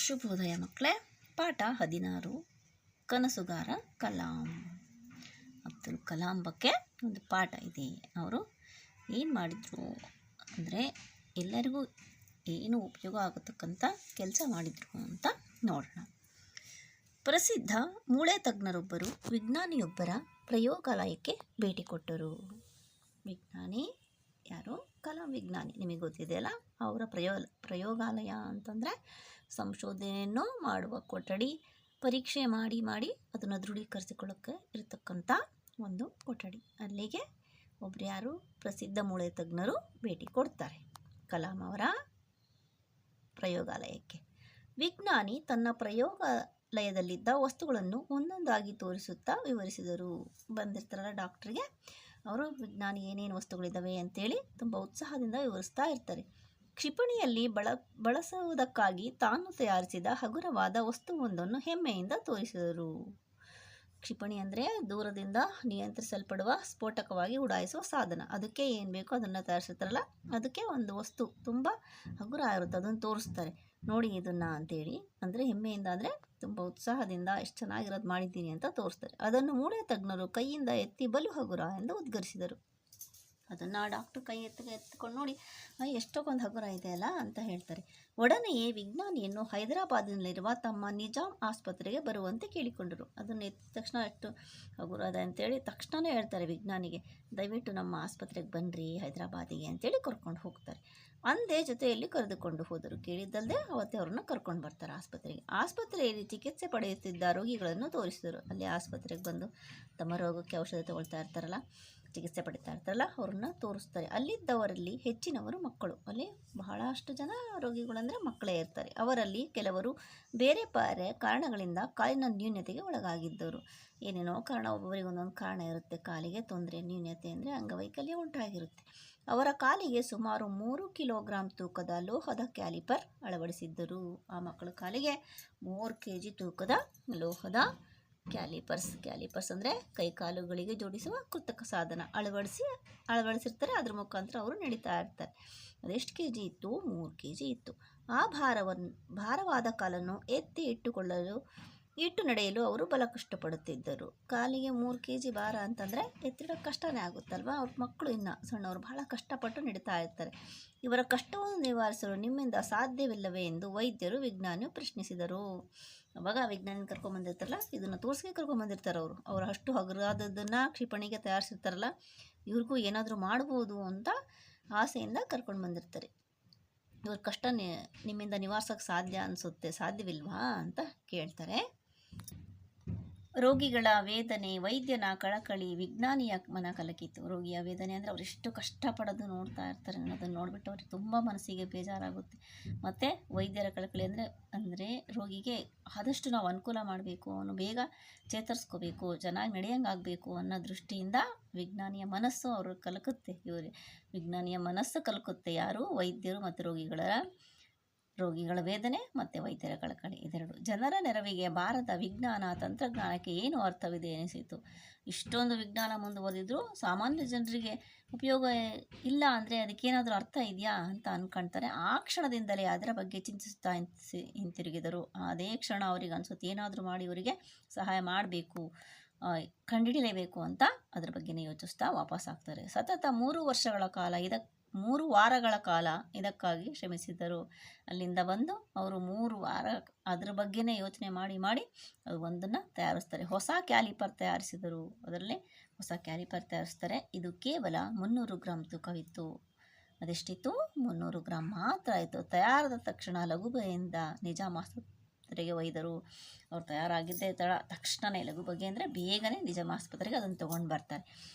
ಶುಭೋದಯ ಮಕ್ಕಳೇ. ಪಾಠ 16 ಕನಸುಗಾರ ಕಲಾಂ. ಅಬ್ದುಲ್ ಕಲಾಂ ಬಗ್ಗೆ ಒಂದು ಪಾಠ ಇದೆ. ಅವರು ಏನು ಮಾಡಿದರು ಅಂದರೆ ಎಲ್ಲರಿಗೂ ಏನು ಉಪಯೋಗ ಆಗತಕ್ಕಂಥ ಕೆಲಸ ಮಾಡಿದರು ಅಂತ ನೋಡೋಣ. ಪ್ರಸಿದ್ಧ ಮೂಳೆ ತಜ್ಞರೊಬ್ಬರು ವಿಜ್ಞಾನಿಯೊಬ್ಬರ ಪ್ರಯೋಗಾಲಯಕ್ಕೆ ಭೇಟಿ ಕೊಟ್ಟರು. ವಿಜ್ಞಾನಿ ಯಾರು? ಕಲಾಂ ವಿಜ್ಞಾನಿ, ನಿಮಗೆ ಗೊತ್ತಿದೆಯಲ್ಲ. ಅವರ ಪ್ರಯೋಗಾಲಯ ಅಂತಂದರೆ ಸಂಶೋಧನೆಯನ್ನು ಮಾಡುವ ಕೊಠಡಿ, ಪರೀಕ್ಷೆ ಮಾಡಿ ಅದನ್ನು ದೃಢೀಕರಿಸಿಕೊಳ್ಳೋಕ್ಕೆ ಇರತಕ್ಕಂಥ ಒಂದು ಕೊಠಡಿ. ಅಲ್ಲಿಗೆ ಒಬ್ಬರು ಯಾರು? ಪ್ರಸಿದ್ಧ ಮೂಳೆ ತಜ್ಞರು ಭೇಟಿ ಕೊಡ್ತಾರೆ ಕಲಾಂ ಅವರ ಪ್ರಯೋಗಾಲಯಕ್ಕೆ. ವಿಜ್ಞಾನಿ ತನ್ನ ಪ್ರಯೋಗಾಲಯದಲ್ಲಿದ್ದ ವಸ್ತುಗಳನ್ನು ಒಂದೊಂದಾಗಿ ತೋರಿಸುತ್ತಾ ವಿವರಿಸಿದರು. ಬಂದಿರ್ತಾರಲ್ಲ ಡಾಕ್ಟ್ರಿಗೆ, ಅವರು ವಿಜ್ಞಾನಿ ಏನೇನು ವಸ್ತುಗಳಿದ್ದಾವೆ ಅಂತೇಳಿ ತುಂಬ ಉತ್ಸಾಹದಿಂದ ವಿವರಿಸ್ತಾ ಇರ್ತಾರೆ. ಕ್ಷಿಪಣಿಯಲ್ಲಿ ಬಳಸುವುದಕ್ಕಾಗಿ ತಾನು ತಯಾರಿಸಿದ ಹಗುರವಾದ ವಸ್ತುವೊಂದನ್ನು ಹೆಮ್ಮೆಯಿಂದ ತೋರಿಸಿದರು. ಕ್ಷಿಪಣಿ ಅಂದರೆ ದೂರದಿಂದ ನಿಯಂತ್ರಿಸಲ್ಪಡುವ ಸ್ಫೋಟಕವಾಗಿ ಉಡಾಯಿಸುವ ಸಾಧನ. ಅದಕ್ಕೆ ಏನು ಬೇಕೋ ಅದನ್ನು ತಯಾರಿಸಿರ್ತಾರಲ್ಲ, ಅದಕ್ಕೆ ಒಂದು ವಸ್ತು ತುಂಬ ಹಗುರ ಇರುತ್ತೆ, ಅದನ್ನು ತೋರಿಸ್ತಾರೆ. ನೋಡಿ ಇದನ್ನು ಅಂತೇಳಿ, ಅಂದರೆ ಹೆಮ್ಮೆಯಿಂದ, ಅಂದರೆ ತುಂಬ ಉತ್ಸಾಹದಿಂದ ಎಷ್ಟು ಚೆನ್ನಾಗಿರೋದು ಮಾಡಿದ್ದೀನಿ ಅಂತ ತೋರಿಸ್ತಾರೆ. ಅದನ್ನು ಮೂಳೆ ತಜ್ಞರು ಕೈಯಿಂದ ಎತ್ತಿ ಬಲು ಹಗುರ ಎಂದು ಉದ್ಗರಿಸಿದರು. ಅದನ್ನು ಡಾಕ್ಟ್ರು ಕೈ ಎತ್ಕೊಂಡು ನೋಡಿ, ಎಷ್ಟೊಂದು ಹಗುರ ಇದೆ ಅಲ್ಲ ಅಂತ ಹೇಳ್ತಾರೆ. ಒಡನೆಯೇ ವಿಜ್ಞಾನಿಯನ್ನು ಹೈದರಾಬಾದಿನಲ್ಲಿರುವ ತಮ್ಮ ನಿಜಾಮ್ ಆಸ್ಪತ್ರೆಗೆ ಬರುವಂತೆ ಕೇಳಿಕೊಂಡರು. ಅದನ್ನು ಎತ್ತಿದ ತಕ್ಷಣ ಎಷ್ಟು ಹಗುರ ಇದೆ ಅಂತೇಳಿ ತಕ್ಷಣವೇ ಹೇಳ್ತಾರೆ ವಿಜ್ಞಾನಿಗೆ, ದಯವಿಟ್ಟು ನಮ್ಮ ಆಸ್ಪತ್ರೆಗೆ ಬನ್ನಿರಿ ಹೈದರಾಬಾದಿಗೆ ಅಂತೇಳಿ ಕರ್ಕೊಂಡು ಹೋಗ್ತಾರೆ. ಅಂದೇ ಜೊತೆಯಲ್ಲಿ ಕರೆದುಕೊಂಡು ಹೋದರು. ಕೇಳಿದ್ದಲ್ಲದೆ ಅವತ್ತೇ ಅವ್ರನ್ನ ಕರ್ಕೊಂಡು ಬರ್ತಾರೆ ಆಸ್ಪತ್ರೆಗೆ. ಆಸ್ಪತ್ರೆಯಲ್ಲಿ ಚಿಕಿತ್ಸೆ ಪಡೆಯುತ್ತಿದ್ದ ರೋಗಿಗಳನ್ನು ತೋರಿಸಿದರು. ಅಲ್ಲಿ ಆಸ್ಪತ್ರೆಗೆ ಬಂದು ತಮ್ಮ ರೋಗಕ್ಕೆ ಔಷಧ ತಗೊಳ್ತಾ ಇರ್ತಾರಲ್ಲ, ಚಿಕಿತ್ಸೆ ಪಡಿತಾ ಇರ್ತಾರಲ್ಲ, ಅವ್ರನ್ನ ತೋರಿಸ್ತಾರೆ. ಅಲ್ಲಿದ್ದವರಲ್ಲಿ ಹೆಚ್ಚಿನವರು ಮಕ್ಕಳು. ಅಲ್ಲಿ ಬಹಳಷ್ಟು ಜನ ರೋಗಿಗಳಂದರೆ ಮಕ್ಕಳೇ ಇರ್ತಾರೆ. ಅವರಲ್ಲಿ ಕೆಲವರು ಬೇರೆ ಕಾರಣಗಳಿಂದ ಕಾಲಿನ ನ್ಯೂನತೆಗೆ ಒಳಗಾಗಿದ್ದರು. ಏನೇನೋ ಕಾರಣ, ಒಬ್ಬೊಬ್ಬರಿಗೆ ಒಂದೊಂದು ಕಾರಣ ಇರುತ್ತೆ. ಕಾಲಿಗೆ ತೊಂದರೆ, ನ್ಯೂನತೆ ಅಂದರೆ ಅಂಗವೈಕಲ್ಯ ಉಂಟಾಗಿರುತ್ತೆ. ಅವರ ಕಾಲಿಗೆ ಸುಮಾರು 3 ಕಿಲೋಗ್ರಾಂ ತೂಕದ ಲೋಹದ ಕ್ಯಾಲಿಪರ್ ಅಳವಡಿಸಿದ್ದರು. ಆ ಮಕ್ಕಳ ಕಾಲಿಗೆ 3 kg ತೂಕದ ಲೋಹದ ಕ್ಯಾಲಿಪರ್ಸ್ ಅಂದರೆ ಕೈಕಾಲುಗಳಿಗೆ ಜೋಡಿಸುವ ಕೃತಕ ಸಾಧನ ಅಳವಡಿಸಿರ್ತಾರೆ. ಅದ್ರ ಮುಖಾಂತರ ಅವರು ನಡೀತಾ ಇರ್ತಾರೆ. ಅದೆಷ್ಟು kg ಇತ್ತು? 3 kg ಇತ್ತು. ಆ ಭಾರವಾದ ಕಾಲನ್ನು ಇಟ್ಟು ನಡೆಯಲು ಅವರು ಬಲ ಕಷ್ಟಪಡುತ್ತಿದ್ದರು. ಕಾಲಿಗೆ 3 kg ಭಾರ ಅಂತಂದರೆ ಎತ್ತಿಡೋಕ್ಕೆ ಕಷ್ಟನೇ ಆಗುತ್ತಲ್ವ. ಅವ್ರ ಮಕ್ಕಳು ಇನ್ನು ಸಣ್ಣವರು ಬಹಳ ಕಷ್ಟಪಟ್ಟು ನಡೀತಾ ಇರ್ತಾರೆ. ಇವರ ಕಷ್ಟವನ್ನು ನಿವಾರಿಸಲು ನಿಮ್ಮಿಂದ ಸಾಧ್ಯವಿಲ್ಲವೇ ಎಂದು ವೈದ್ಯರು ವಿಜ್ಞಾನಿಯು ಪ್ರಶ್ನಿಸಿದರು. ಅವಾಗ ವಿಜ್ಞಾನಿ ಕರ್ಕೊಂಬಂದಿರ್ತಾರಲ್ಲ, ಇದನ್ನು ತೋರಿಸಿ ಕರ್ಕೊಂಬಂದಿರ್ತಾರೆ. ಅವರು ಅಷ್ಟು ಹಗುರಾದದ್ದನ್ನು ಕ್ಷಿಪಣಿಗೆ ತಯಾರಿಸಿರ್ತಾರಲ್ಲ, ಇವ್ರಿಗೂ ಏನಾದರೂ ಮಾಡ್ಬೋದು ಅಂತ ಆಸೆಯಿಂದ ಕರ್ಕೊಂಡು ಬಂದಿರ್ತಾರೆ. ಇವ್ರ ಕಷ್ಟ ನಿಮ್ಮಿಂದ ನಿವಾರಿಸೋಕ್ಕೆ ಸಾಧ್ಯವಿಲ್ವಾ ಅಂತ ಕೇಳ್ತಾರೆ. ರೋಗಿಗಳ ವೇದನೆ, ವೈದ್ಯನ ಕಳಕಳಿ ವಿಜ್ಞಾನಿಯ ಮನ ಕಲಕಿತು. ರೋಗಿಯ ವೇದನೆ ಅಂದರೆ ಅವ್ರು ಎಷ್ಟು ಕಷ್ಟಪಡೋದು ನೋಡ್ತಾ ಇರ್ತಾರೆ ಅನ್ನೋದನ್ನು ನೋಡಿಬಿಟ್ಟು ಅವ್ರಿಗೆ ತುಂಬ ಮನಸ್ಸಿಗೆ ಬೇಜಾರಾಗುತ್ತೆ. ಮತ್ತು ವೈದ್ಯರ ಕಳಕಳಿ ಅಂದರೆ ರೋಗಿಗೆ ಆದಷ್ಟು ನಾವು ಅನುಕೂಲ ಮಾಡಬೇಕು, ಅವನು ಬೇಗ ಚೇತರಿಸ್ಕೋಬೇಕು, ಚೆನ್ನಾಗಿ ನಡೆಯಂಗಾಗಬೇಕು ಅನ್ನೋ ದೃಷ್ಟಿಯಿಂದ ವಿಜ್ಞಾನಿಯ ಮನಸ್ಸು ಅವರು ಕಲಕುತ್ತೆ. ವಿಜ್ಞಾನಿಯ ಮನಸ್ಸು ಕಲಕುತ್ತೆ. ಯಾರು? ವೈದ್ಯರು ಮತ್ತು ರೋಗಿಗಳ ವೇದನೆ ಮತ್ತು ವೈದ್ಯರ ಕಳಕಳಿ ಇದೆರಡು. ಜನರ ನೆರವಿಗೆ ಬಾರದ ವಿಜ್ಞಾನ ತಂತ್ರಜ್ಞಾನಕ್ಕೆ ಏನು ಅರ್ಥವಿದೆ ಎನಿಸಿತು. ಇಷ್ಟೊಂದು ವಿಜ್ಞಾನ ಮುಂದುವರೆದಿದ್ರು ಸಾಮಾನ್ಯ ಜನರಿಗೆ ಉಪಯೋಗ ಇಲ್ಲ ಅಂದರೆ ಅದಕ್ಕೇನಾದರೂ ಅರ್ಥ ಇದೆಯಾ ಅಂತ ಅಂದ್ಕೊಳ್ತಾರೆ. ಆ ಕ್ಷಣದಿಂದಲೇ ಅದರ ಬಗ್ಗೆ ಚಿಂತಿಸುತ್ತಾ ಹಿಂತಿರುಗಿದರು. ಅದೇ ಕ್ಷಣ ಅವರಿಗೆ ಅನಿಸುತ್ತೆ, ಏನಾದರೂ ಮಾಡಿ ಇವರಿಗೆ ಸಹಾಯ ಮಾಡಬೇಕು, ಕಂಡುಹಿಡಿಯಲೇಬೇಕು ಅಂತ ಅದ್ರ ಬಗ್ಗೆನೇ ಯೋಚಿಸ್ತಾ ವಾಪಸ್ ಆಗ್ತಾರೆ. ಸತತ 3 ವಾರಗಳ ಕಾಲ ಇದಕ್ಕಾಗಿ ಶ್ರಮಿಸಿದ್ದರು. ಅಲ್ಲಿಂದ ಬಂದು ಅವರು 3 ವಾರ ಅದ್ರ ಬಗ್ಗೆನೇ ಯೋಚನೆ ಮಾಡಿ ಅದು ಒಂದನ್ನು ತಯಾರಿಸ್ತಾರೆ. ಹೊಸ ಕ್ಯಾಲಿಪರ್ ತಯಾರಿಸಿದರು. ಅದರಲ್ಲಿ ಹೊಸ ಕ್ಯಾಲಿಪರ್ ತಯಾರಿಸ್ತಾರೆ. ಇದು ಕೇವಲ 300 ಗ್ರಾಂ ತೂಕವಿತ್ತು. ಅದೆಷ್ಟಿತ್ತು? 300 ಗ್ರಾಂ ಮಾತ್ರ ಆಯಿತು. ತಯಾರಾದ ತಕ್ಷಣ ಲಘುಬಗೆಯಿಂದ ನಿಜಾಮ್ ಆಸ್ಪತ್ರೆಗೆ ಒಯ್ದರು. ಅವ್ರು ತಯಾರಾಗಿದ್ದೇ ತಕ್ಷಣವೇ ಲಘುಬಗೆ ಅಂದರೆ ಬೇಗನೆ ನಿಜಾಮ್ ಆಸ್ಪತ್ರೆಗೆ ಅದನ್ನು ತೊಗೊಂಡು ಬರ್ತಾರೆ.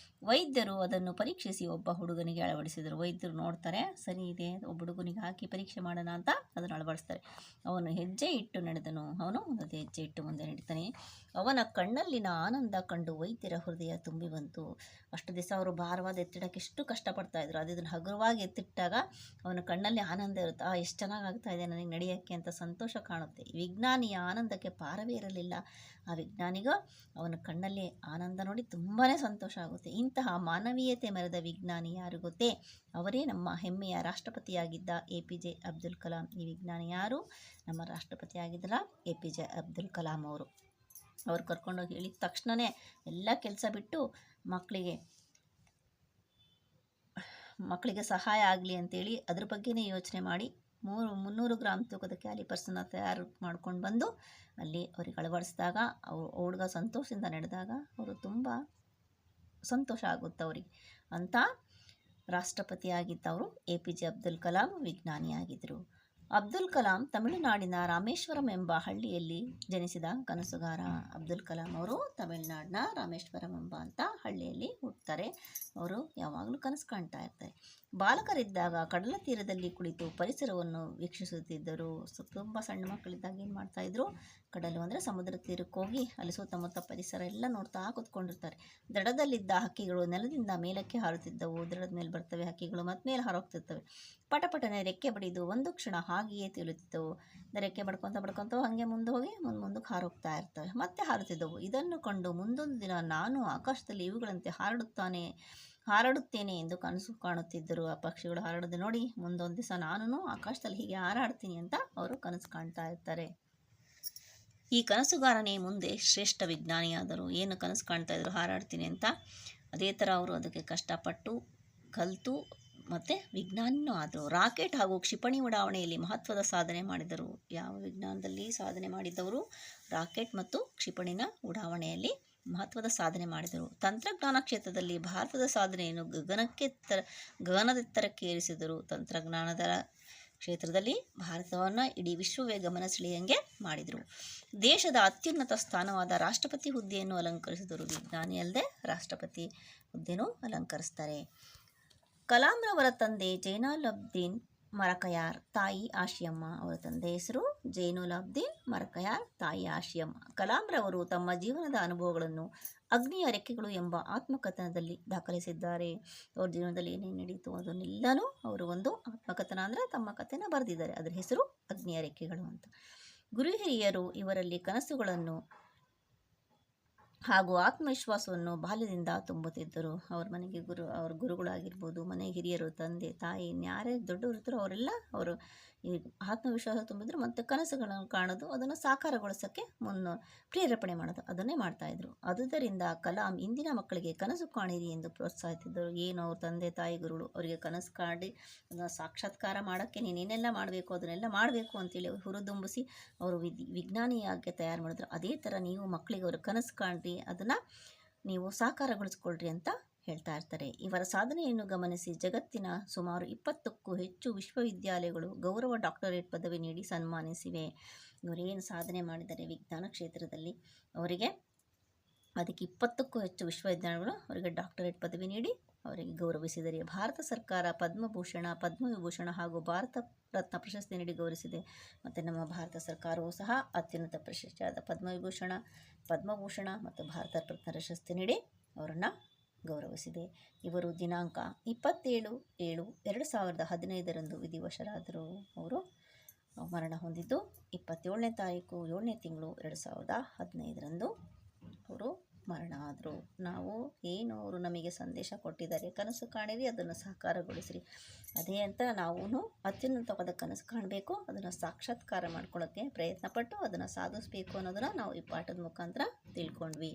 ವೈದ್ಯರು ಅದನ್ನು ಪರೀಕ್ಷಿಸಿ ಒಬ್ಬ ಹುಡುಗನಿಗೆ ಅಳವಡಿಸಿದರು. ವೈದ್ಯರು ನೋಡ್ತಾರೆ, ಸರಿ ಇದೆ, ಒಬ್ಬ ಹುಡುಗನಿಗೆ ಹಾಕಿ ಪರೀಕ್ಷೆ ಮಾಡೋಣ ಅಂತ ಅದನ್ನು ಅಳವಡಿಸ್ತಾರೆ. ಅವನು ಹೆಜ್ಜೆ ಇಟ್ಟು ನಡೆದನು. ಅವನು ಒಂದು ಹೆಜ್ಜೆ ಇಟ್ಟು ಮುಂದೆ ನಡೀತಾನೆ. ಅವನ ಕಣ್ಣಲ್ಲಿನ ಆನಂದ ಕಂಡು ವೈದ್ಯರ ಹೃದಯ ತುಂಬಿ ಬಂತು. ಅಷ್ಟು ದಿವಸ ಅವರು ಭಾರವಾದ ಎತ್ತಿಡಕ್ಕೆ ಎಷ್ಟು ಕಷ್ಟಪಡ್ತಾಯಿದ್ರು, ಅದನ್ನು ಹಗುರವಾಗಿ ಎತ್ತಿಟ್ಟಾಗ ಅವನ ಕಣ್ಣಲ್ಲಿ ಆನಂದ ಇರುತ್ತೆ. ಎಷ್ಟು ಚೆನ್ನಾಗಿ ಆಗ್ತಾ ಇದೆ ನನಗೆ ನಡೆಯೋಕ್ಕೆ ಅಂತ ಸಂತೋಷ ಕಾಣುತ್ತೆ. ವಿಜ್ಞಾನಿಯ ಆನಂದಕ್ಕೆ ಪಾರವೇ ಇರಲಿಲ್ಲ. ಆ ವಿಜ್ಞಾನಿಗೂ ಅವನ ಕಣ್ಣಲ್ಲಿ ಆನಂದ ನೋಡಿ ತುಂಬಾ ಸಂತೋಷ ಆಗುತ್ತೆ. ಇಂತಹ ಮಾನವೀಯತೆ ಮೆರೆದ ವಿಜ್ಞಾನಿ ಯಾರು ಗೊತ್ತೇ? ಅವರೇ ನಮ್ಮ ಹೆಮ್ಮೆಯ ರಾಷ್ಟ್ರಪತಿಯಾಗಿದ್ದ APJ ಅಬ್ದುಲ್ ಕಲಾಂ. ಈ ವಿಜ್ಞಾನಿ ಯಾರು? ನಮ್ಮ ರಾಷ್ಟ್ರಪತಿಯಾಗಿದ್ದಲ್ಲ APJ ಅಬ್ದುಲ್ ಕಲಾಂ ಅವರು. ಅವ್ರು ಕರ್ಕೊಂಡೋಗಿ ಹೇಳಿದ ತಕ್ಷಣವೇ ಎಲ್ಲ ಕೆಲಸ ಬಿಟ್ಟು ಮಕ್ಕಳಿಗೆ ಸಹಾಯ ಆಗಲಿ ಅಂತೇಳಿ ಅದ್ರ ಬಗ್ಗೆನೇ ಯೋಚನೆ ಮಾಡಿ 300 ಗ್ರಾಮ್ ತೂಕದ ಕ್ಯಾಲಿಪರ್ಸನ್ನು ತಯಾರು ಮಾಡ್ಕೊಂಡು ಬಂದು ಅಲ್ಲಿ ಅವ್ರಿಗೆ ಅಳವಡಿಸಿದಾಗ ಹುಡುಗ ಸಂತೋಷದಿಂದ ನಡೆದಾಗ ಅವರು ತುಂಬ ಸಂತೋಷ ಆಗುತ್ತೆ ಅವ್ರಿಗೆ. ಅಂಥ ರಾಷ್ಟ್ರಪತಿಯಾಗಿದ್ದವರು APJ ಅಬ್ದುಲ್ ಕಲಾಂ ವಿಜ್ಞಾನಿಯಾಗಿದ್ದರು. ಅಬ್ದುಲ್ ಕಲಾಂ ತಮಿಳುನಾಡಿನ ರಾಮೇಶ್ವರಂ ಎಂಬ ಹಳ್ಳಿಯಲ್ಲಿ ಜನಿಸಿದ ಕನಸುಗಾರ. ಅಬ್ದುಲ್ ಕಲಾಂ ಅವರು ತಮಿಳುನಾಡಿನ ರಾಮೇಶ್ವರಂ ಎಂಬ ಹಳ್ಳಿಯಲ್ಲಿ ಹುಟ್ಟುತ್ತಾರೆ. ಅವರು ಯಾವಾಗಲೂ ಕನಸು ಕಾಣ್ತಾ ಇರ್ತಾರೆ. ಬಾಲಕರಿದ್ದಾಗ ಕಡಲ ತೀರದಲ್ಲಿ ಕುಳಿತು ಪರಿಸರವನ್ನು ವೀಕ್ಷಿಸುತ್ತಿದ್ದರು. ತುಂಬ ಸಣ್ಣ ಮಕ್ಕಳಿದ್ದಾಗ ಏನು ಮಾಡ್ತಾಯಿದ್ರು, ಕಡಲು ಅಂದರೆ ಸಮುದ್ರ ತೀರಕ್ಕೆ ಹೋಗಿ ಅಲ್ಲಿ ಸುತ್ತಮುತ್ತ ಪರಿಸರ ಎಲ್ಲ ನೋಡ್ತಾ ಕೂತ್ಕೊಂಡಿರ್ತಾರೆ. ದಡದಲ್ಲಿದ್ದ ಹಕ್ಕಿಗಳು ನೆಲದಿಂದ ಮೇಲಕ್ಕೆ ಹಾರುತ್ತಿದ್ದವು. ದಡದ ಮೇಲೆ ಬರ್ತವೆ ಹಕ್ಕಿಗಳು, ಮತ್ತು ಮೇಲೆ ಹಾರೋಗ್ತಿರ್ತವೆ. ಪಟಪಟನೆ ರೆಕ್ಕೆ ಬಡಿದು ಒಂದು ಕ್ಷಣ ಹಾಗೆಯೇ ತೇಲುತ್ತಿದ್ದವು. ರೆಕ್ಕೆ ಬಡ್ಕೊತ ಹಾಗೆ ಮುಂದಕ್ಕೆ ಹಾರೋಗ್ತಾ ಇರ್ತವೆ, ಮತ್ತೆ ಹಾರುತ್ತಿದ್ದವು. ಇದನ್ನು ಕಂಡು ಮುಂದೊಂದು ದಿನ ನಾನು ಆಕಾಶದಲ್ಲಿ ಇವುಗಳಂತೆ ಹಾರಾಡುತ್ತೇನೆ ಎಂದು ಕನಸು ಕಾಣುತ್ತಿದ್ದರು. ಆ ಪಕ್ಷಿಗಳು ಹಾರಾಡೋದು ನೋಡಿ ಮುಂದೊಂದು ದಿವಸ ನಾನು ಆಕಾಶದಲ್ಲಿ ಹೀಗೆ ಹಾರಾಡ್ತೀನಿ ಅಂತ ಅವರು ಕನಸು ಕಾಣ್ತಾ ಇರ್ತಾರೆ. ಈ ಕನಸುಗಾರನೇ ಮುಂದೆ ಶ್ರೇಷ್ಠ ವಿಜ್ಞಾನಿಯಾದರು. ಏನು ಕನಸು ಕಾಣ್ತಾ ಇದ್ರು ಹಾರಾಡ್ತೀನಿ ಅಂತ, ಅದೇ ಥರ ಅವರು ಅದಕ್ಕೆ ಕಷ್ಟಪಟ್ಟು ಕಲಿತು ಮತ್ತು ವಿಜ್ಞಾನಿನೂ ಆದರು. ರಾಕೆಟ್ ಹಾಗೂ ಕ್ಷಿಪಣಿ ಉಡಾವಣೆಯಲ್ಲಿ ಮಹತ್ವದ ಸಾಧನೆ ಮಾಡಿದರು. ಯಾವ ವಿಜ್ಞಾನದಲ್ಲಿ ಸಾಧನೆ ಮಾಡಿದವರು? ರಾಕೆಟ್ ಮತ್ತು ಕ್ಷಿಪಣಿನ ಉಡಾವಣೆಯಲ್ಲಿ ಮಹತ್ವದ ಸಾಧನೆ ಮಾಡಿದರು. ತಂತ್ರಜ್ಞಾನ ಕ್ಷೇತ್ರದಲ್ಲಿ ಭಾರತದ ಸಾಧನೆಯನ್ನು ಗಗನದೆತ್ತರಕ್ಕೆ ಏರಿಸಿದರು. ತಂತ್ರಜ್ಞಾನದ ಕ್ಷೇತ್ರದಲ್ಲಿ ಭಾರತವನ್ನು ಇಡೀ ವಿಶ್ವವೇ ಗಮನ ಸೆಳೆಯಂಗೆ ಮಾಡಿದರು. ದೇಶದ ಅತ್ಯುನ್ನತ ಸ್ಥಾನವಾದ ರಾಷ್ಟ್ರಪತಿ ಹುದ್ದೆಯನ್ನು ಅಲಂಕರಿಸಿದರು. ವಿಜ್ಞಾನಿ ಅಲ್ಲದೆ ರಾಷ್ಟ್ರಪತಿ ಹುದ್ದೆನೂ ಅಲಂಕರಿಸ್ತಾರೆ. ಕಲಾಂರವರ ತಂದೆ ಜೈನುಲಾಬ್ದೀನ್ ಮರಕಯಾರ್, ತಾಯಿ ಆಶಿಯಮ್ಮ. ಅವರ ತಂದೆ ಹೆಸರು ಜೈನುಲಾಬ್ದೀನ್ ಮರಕಯಾರ್, ತಾಯಿ ಆಶಿಯಮ್ಮ. ಕಲಾಂರವರು ತಮ್ಮ ಜೀವನದ ಅನುಭವಗಳನ್ನು ಅಗ್ನಿಯ ರೆಕ್ಕೆಗಳು ಎಂಬ ಆತ್ಮಕಥನದಲ್ಲಿ ದಾಖಲಿಸಿದ್ದಾರೆ. ಅವ್ರ ಜೀವನದಲ್ಲಿ ಏನೇನು ನಡೀತು ಅದನ್ನೆಲ್ಲನೂ ಅವರು ಒಂದು ಆತ್ಮಕಥನ ಅಂದರೆ ತಮ್ಮ ಕಥೆನ ಬರೆದಿದ್ದಾರೆ. ಅದರ ಹೆಸರು ಅಗ್ನಿಯ ರೆಕ್ಕೆಗಳು ಅಂತ. ಗುರು ಹಿರಿಯರು ಇವರಲ್ಲಿ ಕನಸುಗಳನ್ನು ಹಾಗೂ ಆತ್ಮವಿಶ್ವಾಸವನ್ನು ಬಾಲ್ಯದಿಂದ ತುಂಬುತ್ತಿದ್ದರು. ಅವ್ರ ಗುರುಗಳಾಗಿರ್ಬೋದು, ಮನೆ ಹಿರಿಯರು, ತಂದೆ ತಾಯಿ, ಇನ್ಯಾರೇ ದೊಡ್ಡವರು ಇರ್ತಾರೋ ಅವರೆಲ್ಲ ಅವರು ಈ ಆತ್ಮವಿಶ್ವಾಸ ತುಂಬಿದ್ರು. ಮತ್ತು ಕನಸುಗಳನ್ನು ಕಾಣೋದು, ಅದನ್ನು ಸಾಕಾರಗೊಳಿಸೋಕ್ಕೆ ಪ್ರೇರೇಪಣೆ ಮಾಡೋದು, ಅದನ್ನೇ ಮಾಡ್ತಾಯಿದ್ರು. ಆದುದರಿಂದ ಕಲಾಂ ಇಂದಿನ ಮಕ್ಕಳಿಗೆ ಕನಸು ಕಾಣಿರಿ ಎಂದು ಪ್ರೋತ್ಸಾಹಿಸಿದ್ದರು. ಏನು ಅವ್ರ ತಂದೆ ತಾಯಿ ಗುರುಗಳು ಅವರಿಗೆ ಕನಸು ಕಾಡಿ ಅದನ್ನು ಸಾಕ್ಷಾತ್ಕಾರ ಮಾಡೋಕ್ಕೆ ನೀನೇನೆಲ್ಲ ಮಾಡಬೇಕು ಅದನ್ನೆಲ್ಲ ಮಾಡಬೇಕು ಅಂತೇಳಿ ಅವ್ರು ಹುರಿದುಂಬಿಸಿ ಅವರು ವಿಜ್ಞಾನಿಯಾಗಿ ತಯಾರು ಮಾಡಿದ್ರು. ಅದೇ ಥರ ನೀವು ಮಕ್ಕಳಿಗೆ ಅವರು ಕನಸು ಕಾಣ್ರಿ, ಅದನ್ನು ನೀವು ಸಾಕಾರಗೊಳಿಸ್ಕೊಳ್ರಿ ಅಂತ ಹೇಳ್ತಾ ಇರ್ತಾರೆ. ಇವರ ಸಾಧನೆಯನ್ನು ಗಮನಿಸಿ ಜಗತ್ತಿನ ಸುಮಾರು 20ಕ್ಕೂ ಹೆಚ್ಚು ವಿಶ್ವವಿದ್ಯಾಲಯಗಳು ಗೌರವ ಡಾಕ್ಟರೇಟ್ ಪದವಿ ನೀಡಿ ಸನ್ಮಾನಿಸಿವೆ. ಇವರೇನು ಸಾಧನೆ ಮಾಡಿದ್ದಾರೆ ವಿಜ್ಞಾನ ಕ್ಷೇತ್ರದಲ್ಲಿ, ಅವರಿಗೆ ಅದಕ್ಕೆ 20ಕ್ಕೂ ಹೆಚ್ಚು ವಿಶ್ವವಿದ್ಯಾಲಯಗಳು ಅವರಿಗೆ ಡಾಕ್ಟರೇಟ್ ಪದವಿ ನೀಡಿ ಅವರಿಗೆ ಗೌರವಿಸಿದರೆ. ಭಾರತ ಸರ್ಕಾರ ಪದ್ಮಭೂಷಣ, ಪದ್ಮವಿಭೂಷಣ ಹಾಗೂ ಭಾರತ ರತ್ನ ಪ್ರಶಸ್ತಿ ನೀಡಿ ಗೌರವಿಸಿದೆ. ಮತ್ತು ನಮ್ಮ ಭಾರತ ಸರ್ಕಾರವೂ ಸಹ ಅತ್ಯುನ್ನತ ಪ್ರಶಸ್ತಿಯಾದ ಪದ್ಮಭೂಷಣ ಮತ್ತು ಭಾರತ ರತ್ನ ಪ್ರಶಸ್ತಿ ನೀಡಿ ಅವರನ್ನು ಗೌರವಿಸಿದೆ. ಇವರು ದಿನಾಂಕ 27/7/2015 ವಿಧಿವಶರಾದರು. ಅವರು ಮರಣ ಹೊಂದಿದ್ದು 27ನೇ ತಾರೀಕು 7ನೇ ತಿಂಗಳು 2015 ಅವರು ಮರಣ ಆದರು. ನಾವು ಏನು ಅವರು ನಮಗೆ ಸಂದೇಶ ಕೊಟ್ಟಿದ್ದಾರೆ, ಕನಸು ಕಾಣಿರಿ, ಅದನ್ನು ಸಾಕಾರಗೊಳಿಸಿರಿ, ಅದೇ ಅಂತ ನಾವು ಅತ್ಯುನ್ನತವಾದ ಕನಸು ಕಾಣಬೇಕು, ಅದನ್ನು ಸಾಕ್ಷಾತ್ಕಾರ ಮಾಡ್ಕೊಳ್ಳೋಕ್ಕೆ ಪ್ರಯತ್ನಪಟ್ಟು ಅದನ್ನು ಸಾಧಿಸಬೇಕು ಅನ್ನೋದನ್ನು ನಾವು ಈ ಪಾಠದ ಮುಖಾಂತರ ತಿಳ್ಕೊಂಡ್ವಿ.